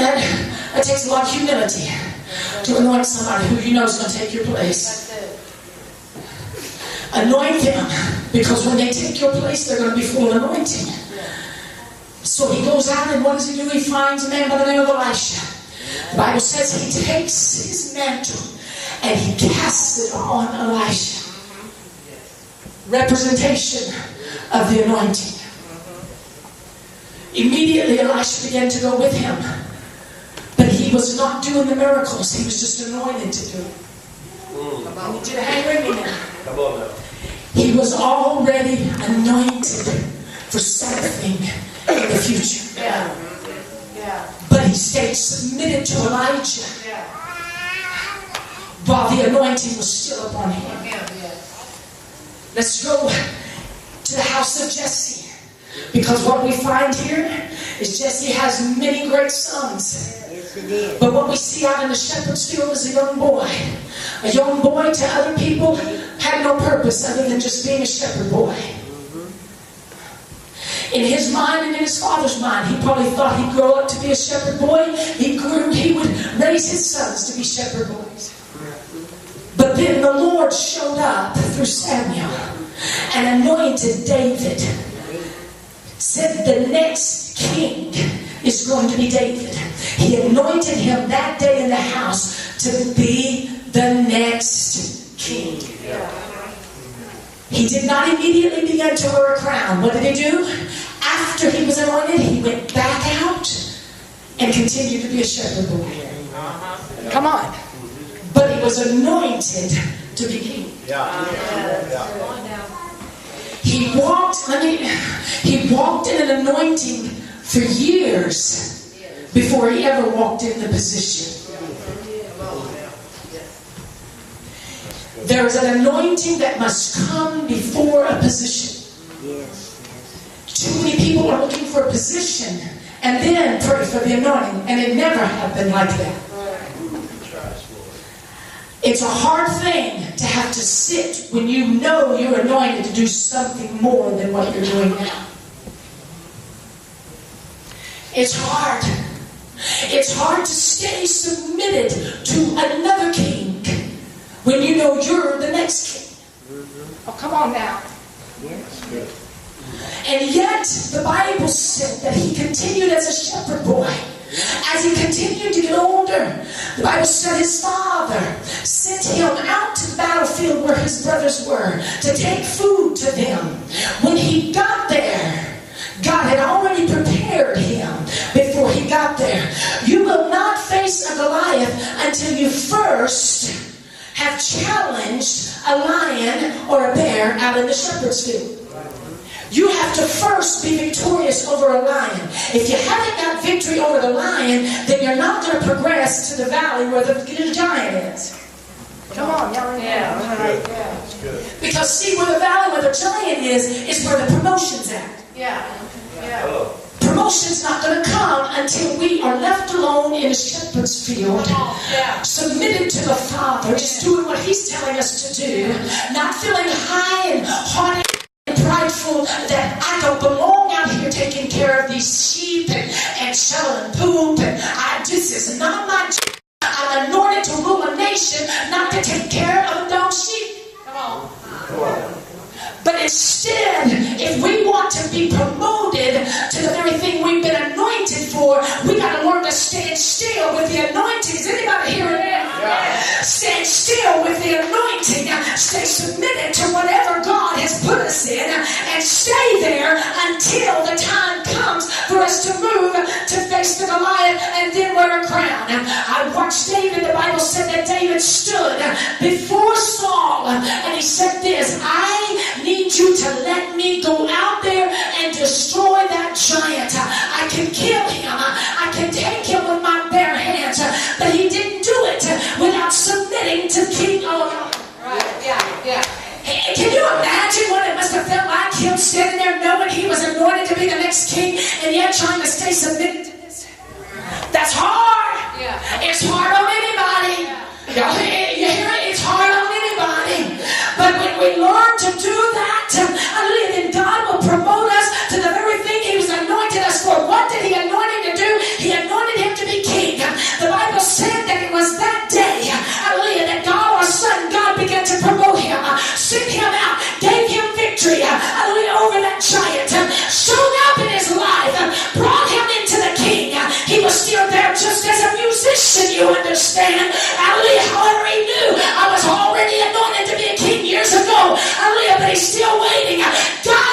said, it takes a lot of humility to anoint somebody who you know is going to take your place. Anoint them, because when they take your place, they're going to be full of anointing. So he goes out, and what does he do? He finds a man by the name of Elisha. The Bible says he takes his mantle and he casts it on Elisha. Representation of the anointing. Immediately Elisha began to go with him. But he was not doing the miracles. He was just anointed to do it. I need you to hang with me now. Come on now. He was already anointed for something in the future. But he stayed submitted to Elijah while the anointing was still upon him. Let's go to the house of Jesse, because what we find here is Jesse has many great sons. But what we see out in the shepherd's field is a young boy. A young boy to other people had no purpose other than just being a shepherd boy. In his mind and in his father's mind, he probably thought he'd grow up to be a shepherd boy. He would raise his sons to be shepherd boys. But then the Lord showed up through Samuel and anointed David. Said the next king is going to be David. He anointed him that day in the house to be the next king. He did not immediately begin to wear a crown. What did he do? After he was anointed, he went back out and continued to be a shepherd boy. Come on. But he was anointed to be king. He walked in an anointing for years before he ever walked in the position. There is an anointing that must come before a position. Too many people are looking for a position and then pray for the anointing, and it never happened like that. It's a hard thing to have to sit when you know you're anointed to do something more than what you're doing now. It's hard. It's hard to stay submitted to another king when you know you're the next king. Oh, come on now. And yet, the Bible said that he continued as a shepherd boy. As he continued to get older, the Bible said his father sent him out to the battlefield where his brothers were to take food to them. When he got there, God had already prepared him before he got there. You will not face a Goliath until you first have challenged a lion or a bear out in the shepherd's field. You have to first be victorious over a lion. If you haven't got victory over the lion, then you're not going to progress to the valley where the giant is. Come on, y'all. Because see, where the valley where the giant is where the promotion's at. Promotion's not going to come until we are left alone in a shepherd's field, submitted to the Father, just doing what He's telling us to do, not feeling high and haughty and prideful that I don't belong out here taking care of these sheep and shelling poop, and this is not my job. I'm anointed to rule a nation, not to take care of a dumb sheep. Come on. But instead, if we want to be promoted to the very thing we've been anointed for, we got to learn to stand still with the anointing. Is anybody hearing that? Stand still with the anointing. Stay submitted to whatever God has put us in, and stay there until the time comes for us to move to face the Goliath and then wear a crown. I watched David. The Bible said that David stood before Saul and he said this: I need you to let me go out there and destroy that giant. I can kill him. I can take him with my bare hands. But he didn't do it without submitting to King Saul. Can you imagine what it must have felt like, him standing there knowing he was anointed to be the next king and yet trying to stay submitted to this? That's hard. It's hard on anybody. You hear it? It's hard on anybody. But when we learn to do that, then God will promote us to the very thing He was anointed us for. What did He anoint him to do? He anointed him to be king. Hallelujah. But he's still waiting. God